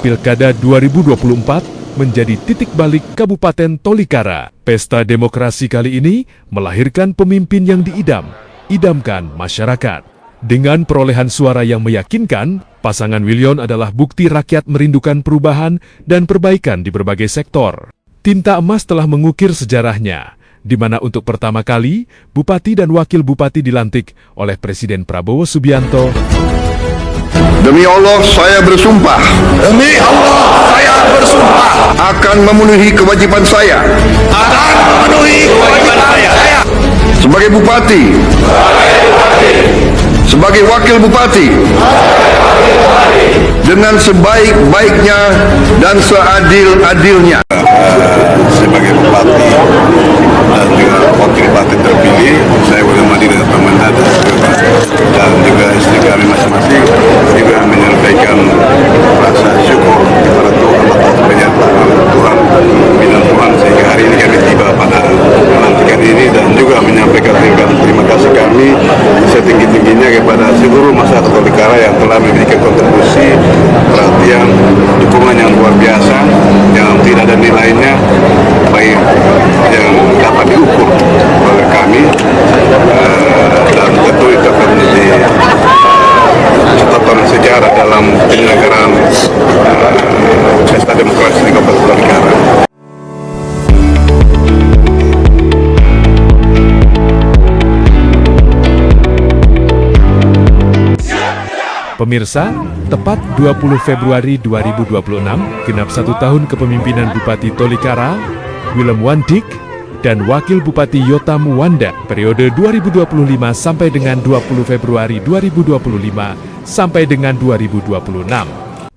Pilkada 2024 menjadi titik balik Kabupaten Tolikara. Pesta demokrasi kali ini melahirkan pemimpin yang diidamkan masyarakat. Dengan perolehan suara yang meyakinkan, pasangan Willion adalah bukti rakyat merindukan perubahan dan perbaikan di berbagai sektor. Tinta emas telah mengukir sejarahnya, di mana untuk pertama kali, Bupati dan Wakil Bupati dilantik oleh Presiden Prabowo Subianto. Demi Allah, saya bersumpah. Demi Allah, saya bersumpah Akan memenuhi kewajiban saya. Sebagai Bupati. Sebagai Wakil Bupati. Dengan sebaik-baiknya dan seadil-adilnya. Sebagai Bupati dan juga Wakil Bupati terpilih, saya beremadi dengan teman dan juga istri kami masing-masing juga menyampaikan rasa syukur kepada Tuhan atas penyertaan Tuhan, pimpinan Tuhan sehingga hari ini kami tiba pada pelantikan ini, dan juga menyampaikan terima kasih kami setinggi-tingginya kepada seluruh masyarakat Tolikara yang telah memberikan kontribusi, perhatian, dukungan yang luar biasa yang tidak ada nilainya, baik yang dapat diukur oleh kami, dan tentu itu akan menjadi catatan sejarah dalam penyelenggaraan pesta demokrasi di Kabupaten Tolikara. Pemirsa, tepat 20 Februari 2026, genap 1 tahun kepemimpinan Bupati Tolikara, Willem Wandik, dan Wakil Bupati Yotam Wanda, periode 2025 sampai dengan 20 Februari 2025 sampai dengan 2026.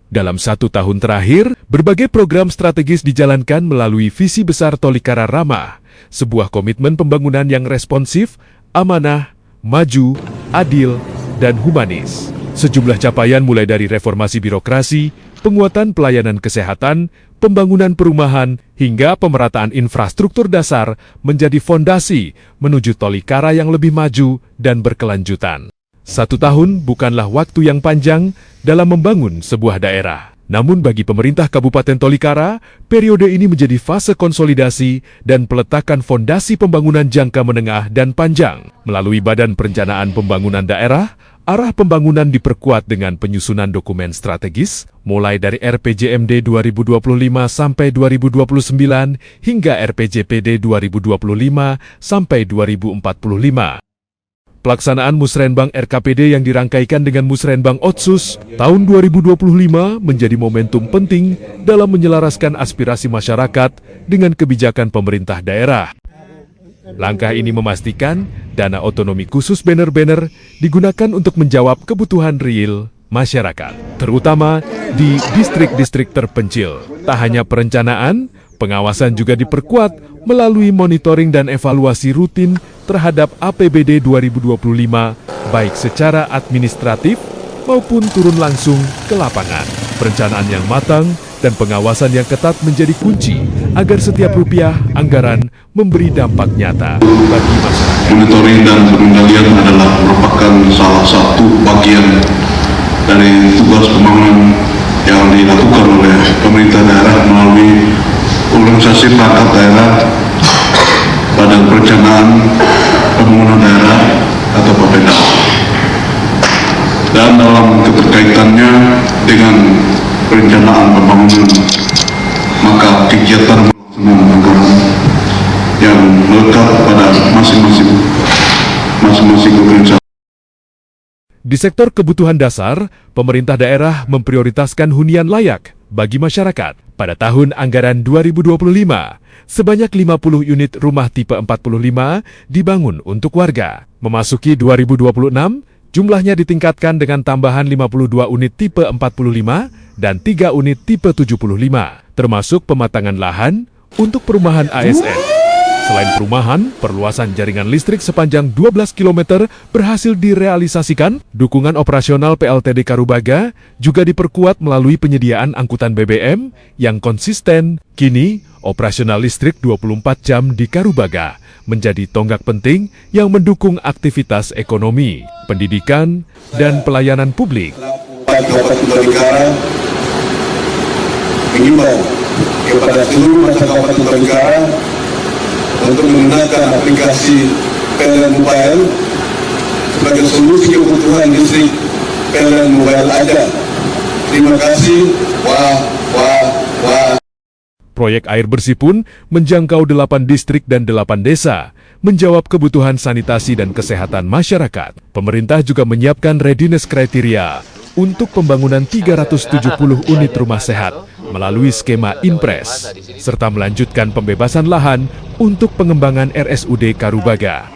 Dalam 1 tahun terakhir, berbagai program strategis dijalankan melalui visi besar Tolikara Ramah, sebuah komitmen pembangunan yang responsif, amanah, maju, adil, dan humanis. Sejumlah capaian mulai dari reformasi birokrasi, penguatan pelayanan kesehatan, pembangunan perumahan, hingga pemerataan infrastruktur dasar menjadi fondasi menuju Tolikara yang lebih maju dan berkelanjutan. 1 tahun bukanlah waktu yang panjang dalam membangun sebuah daerah. Namun bagi pemerintah Kabupaten Tolikara, periode ini menjadi fase konsolidasi dan peletakan fondasi pembangunan jangka menengah dan panjang. Melalui Badan Perencanaan Pembangunan Daerah, arah pembangunan diperkuat dengan penyusunan dokumen strategis, mulai dari RPJMD 2025 sampai 2029 hingga RPJPD 2025 sampai 2045. Pelaksanaan Musrenbang RKPD yang dirangkaikan dengan Musrenbang Otsus tahun 2025 menjadi momentum penting dalam menyelaraskan aspirasi masyarakat dengan kebijakan pemerintah daerah. Langkah ini memastikan dana otonomi khusus banner-banner digunakan untuk menjawab kebutuhan real masyarakat, terutama di distrik-distrik terpencil. Tak hanya perencanaan, pengawasan juga diperkuat melalui monitoring dan evaluasi rutin terhadap APBD 2025, baik secara administratif maupun turun langsung ke lapangan. Perencanaan yang matang dan pengawasan yang ketat menjadi kunci agar setiap rupiah anggaran memberi dampak nyata bagi masyarakat. Monitoring dan pengendalian adalah merupakan salah satu bagian dari tugas pembangunan yang dilakukan oleh pemerintah daerah melalui organisasi perangkat daerah, Badan Perencanaan Pembangunan Daerah atau Bapeda. Dan dalam keterkaitannya dengan perencanaan pembangunan, maka kegiatan pelaksanaan anggaran yang melekat pada masing-masing organisasi. Di sektor kebutuhan dasar, pemerintah daerah memprioritaskan hunian layak bagi masyarakat. Pada tahun anggaran 2025, sebanyak 50 unit rumah tipe 45 dibangun untuk warga. Memasuki 2026, jumlahnya ditingkatkan dengan tambahan 52 unit tipe 45 dan 3 unit tipe 75, termasuk pematangan lahan untuk perumahan ASN. Selain perumahan, perluasan jaringan listrik sepanjang 12 km berhasil direalisasikan. Dukungan operasional PLTD Karubaga juga diperkuat melalui penyediaan angkutan BBM yang konsisten. Kini, operasional listrik 24 jam di Karubaga menjadi tonggak penting yang mendukung aktivitas ekonomi, pendidikan, dan pelayanan publik. mengimbau kepada seluruh masyarakat Kabupaten Tolikara untuk menggunakan aplikasi PLN Mobile sebagai solusi kebutuhan listrik PLN Mobile ada. Terima kasih. Proyek air bersih pun menjangkau 8 distrik dan 8 desa, menjawab kebutuhan sanitasi dan kesehatan masyarakat. Pemerintah juga menyiapkan readiness kriteria untuk pembangunan 370 unit rumah sehat melalui skema Inpres, serta melanjutkan pembebasan lahan untuk pengembangan RSUD Karubaga.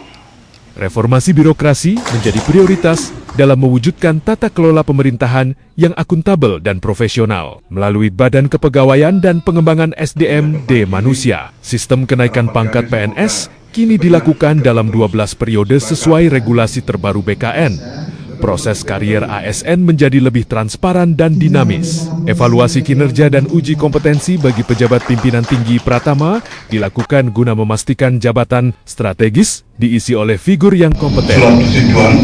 Reformasi birokrasi menjadi prioritas dalam mewujudkan tata kelola pemerintahan yang akuntabel dan profesional. Melalui Badan Kepegawaian dan Pengembangan SDM D Manusia, sistem kenaikan pangkat PNS kini dilakukan dalam 12 periode sesuai regulasi terbaru BKN. Proses karier ASN menjadi lebih transparan dan dinamis. Evaluasi kinerja dan uji kompetensi bagi pejabat pimpinan tinggi Pratama dilakukan guna memastikan jabatan strategis diisi oleh figur yang kompeten. Surat persetujuan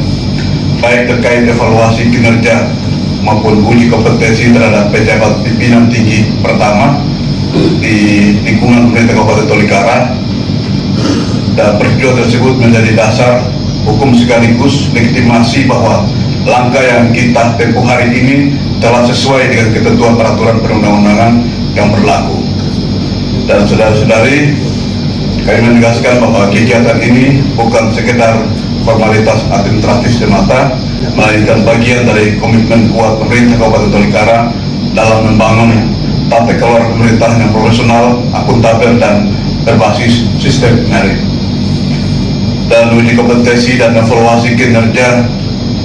baik terkait evaluasi kinerja maupun uji kompetensi terhadap pejabat pimpinan tinggi Pratama di lingkungan pemerintah Kabupaten Tolikara, dan persetujuan tersebut menjadi dasar hukum sekaligus legitimasi bahwa langkah yang kita tempuh hari ini telah sesuai dengan ketentuan peraturan perundang-undangan yang berlaku. Dan saudara-saudari, kami menegaskan bahwa kegiatan ini bukan sekedar formalitas administratif semata, melainkan bagian dari komitmen kuat pemerintah Kabupaten Tolikara dalam membangun tata kelola pemerintahan yang profesional, akuntabel, dan berbasis sistem merit. Dan uji kompetensi dan evaluasi kinerja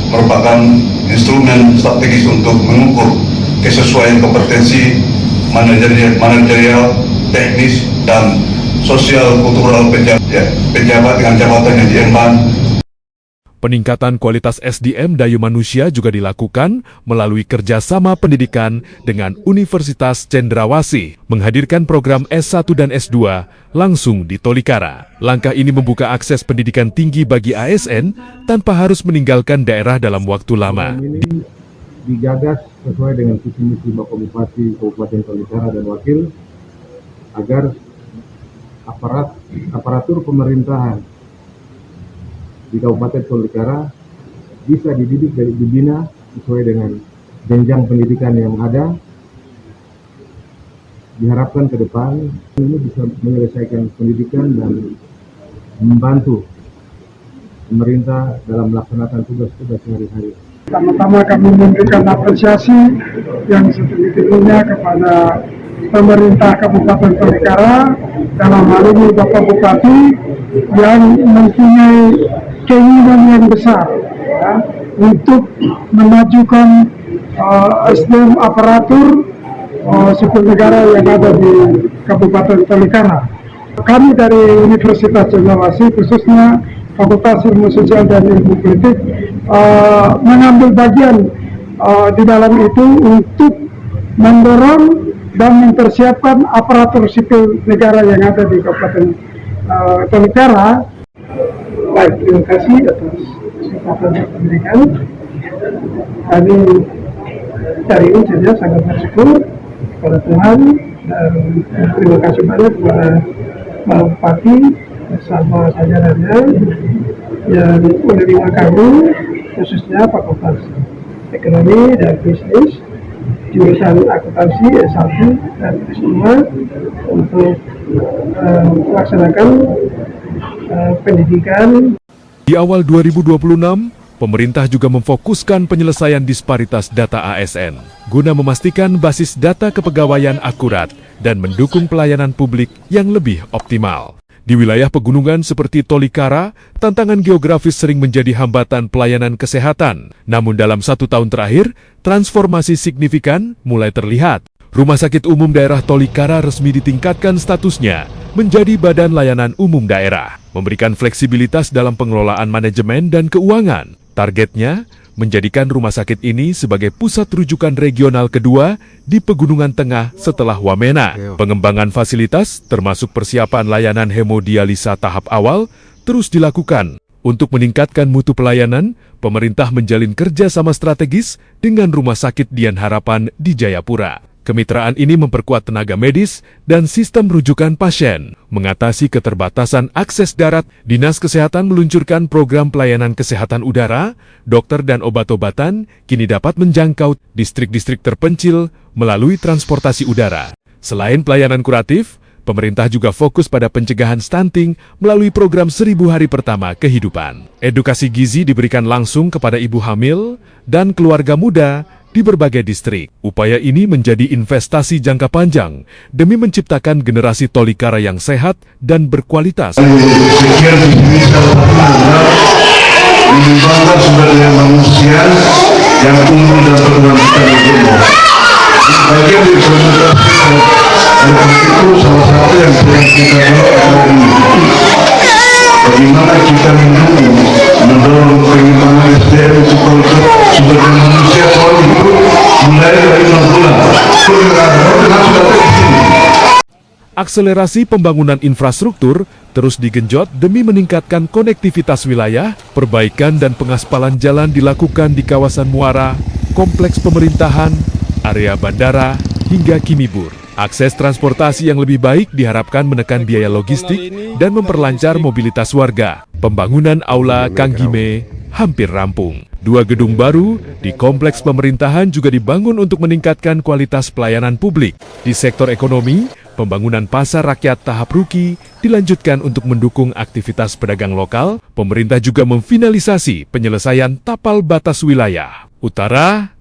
merupakan instrumen strategis untuk mengukur kesesuaian kompetensi manajerial, teknis, dan sosial kultural pejabat dengan jabatan yang diemban. Peningkatan kualitas SDM daya manusia juga dilakukan melalui kerjasama pendidikan dengan Universitas Cendrawasih, menghadirkan program S1 dan S2 langsung di Tolikara. Langkah ini membuka akses pendidikan tinggi bagi ASN tanpa harus meninggalkan daerah dalam waktu lama. Ini digagas sesuai dengan visi misi Bapak Bupati Kabupaten Tolikara dan Wakil, agar aparatur pemerintahan di Kabupaten Tolikara bisa dididik dan dibina sesuai dengan jenjang pendidikan yang ada. Diharapkan ke depan ini bisa menyelesaikan pendidikan dan membantu pemerintah dalam melaksanakan tugas-tugas sehari-hari. Pertama-tama kami memberikan apresiasi yang setinggi-tingginya kepada pemerintah Kabupaten Tolikara, dalam hal ini Bapak Bupati yang mempunyai keinginan yang besar untuk memajukan SDM aparatur sipil negara yang ada di Kabupaten Tolikara. Kami dari Universitas Cendrawasih, khususnya Fakultas Ilmu Sosial dan Ilmu Politik, mengambil bagian di dalam itu untuk mendorong dan mempersiapkan aparatur sipil negara yang ada di Kabupaten Tolikara. Baik, terima kasih atas kesempatan yang diberikan. Kami hari ini saja sangat bersyukur kepada Tuhan, dan terima kasih banyak kepada Pak Bupati bersama jajarannya yang menerima kami, khususnya Fakultas Ekonomi dan Bisnis, jurusan akuntansi S1 dan S2, untuk melaksanakan pendidikan. Di awal 2026, pemerintah juga memfokuskan penyelesaian disparitas data ASN guna memastikan basis data kepegawaian akurat dan mendukung pelayanan publik yang lebih optimal. Di wilayah pegunungan seperti Tolikara, tantangan geografis sering menjadi hambatan pelayanan kesehatan. Namun dalam 1 tahun terakhir, transformasi signifikan mulai terlihat. Rumah Sakit Umum Daerah Tolikara resmi ditingkatkan statusnya menjadi Badan Layanan Umum Daerah, memberikan fleksibilitas dalam pengelolaan manajemen dan keuangan. Targetnya, menjadikan rumah sakit ini sebagai pusat rujukan regional kedua di Pegunungan Tengah setelah Wamena. Pengembangan fasilitas, termasuk persiapan layanan hemodialisa tahap awal, terus dilakukan. Untuk meningkatkan mutu pelayanan, pemerintah menjalin kerjasama strategis dengan Rumah Sakit Dian Harapan di Jayapura. Kemitraan ini memperkuat tenaga medis dan sistem rujukan pasien. Mengatasi keterbatasan akses darat, Dinas Kesehatan meluncurkan program pelayanan kesehatan udara, dokter dan obat-obatan kini dapat menjangkau distrik-distrik terpencil melalui transportasi udara. Selain pelayanan kuratif, pemerintah juga fokus pada pencegahan stunting melalui program 1000 hari pertama kehidupan. Edukasi gizi diberikan langsung kepada ibu hamil dan keluarga muda di berbagai distrik. Upaya ini menjadi investasi jangka panjang demi menciptakan generasi Tolikara yang sehat dan berkualitas. Sekian bisa mengembangkan sumber daya manusia yang unggul dan berkelanjutan nasional. Bagian dari implementasi itu salah satu yang sedang kita lakukan ini. Bagaimana kita mendorong pengembangan SDM untuk sumber daya manusia soal itu mulai dari 6 bulan. Akselerasi pembangunan infrastruktur terus digenjot demi meningkatkan konektivitas wilayah, perbaikan dan pengaspalan jalan dilakukan di kawasan muara, kompleks pemerintahan, area bandara, hingga Kimibur. Akses transportasi yang lebih baik diharapkan menekan biaya logistik dan memperlancar mobilitas warga. Pembangunan Aula Kanggime hampir rampung. 2 gedung baru di kompleks pemerintahan juga dibangun untuk meningkatkan kualitas pelayanan publik. Di sektor ekonomi, pembangunan pasar rakyat tahap Ruki dilanjutkan untuk mendukung aktivitas pedagang lokal. Pemerintah juga memfinalisasi penyelesaian tapal batas wilayah utara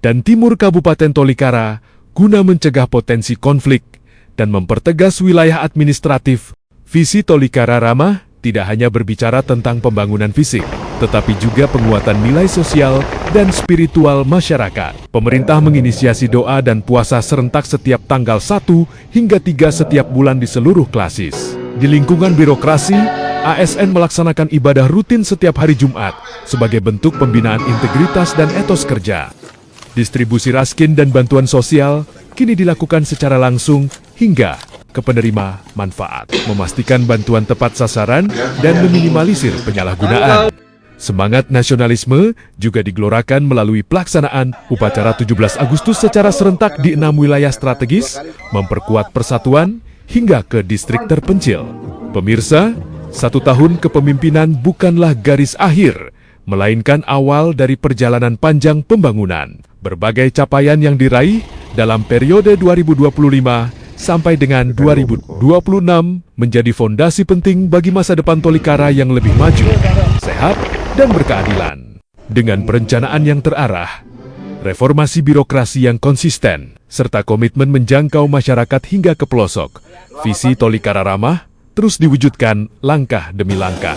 dan timur Kabupaten Tolikara guna mencegah potensi konflik dan mempertegas wilayah administratif. Visi Tolikara Ramah tidak hanya berbicara tentang pembangunan fisik, tetapi juga penguatan nilai sosial dan spiritual masyarakat. Pemerintah menginisiasi doa dan puasa serentak setiap tanggal 1 hingga 3 setiap bulan di seluruh klasis. Di lingkungan birokrasi, ASN melaksanakan ibadah rutin setiap hari Jumat sebagai bentuk pembinaan integritas dan etos kerja. Distribusi raskin dan bantuan sosial kini dilakukan secara langsung hingga ke penerima manfaat, memastikan bantuan tepat sasaran dan meminimalisir penyalahgunaan. Semangat nasionalisme juga digelorakan melalui pelaksanaan upacara 17 Agustus secara serentak di 6 wilayah strategis, memperkuat persatuan hingga ke distrik terpencil. Pemirsa, 1 tahun kepemimpinan bukanlah garis akhir, melainkan awal dari perjalanan panjang pembangunan. Berbagai capaian yang diraih dalam periode 2025 sampai dengan 2026 menjadi fondasi penting bagi masa depan Tolikara yang lebih maju, sehat, dan berkeadilan. Dengan perencanaan yang terarah, reformasi birokrasi yang konsisten, serta komitmen menjangkau masyarakat hingga ke pelosok, visi Tolikara Ramah terus diwujudkan langkah demi langkah.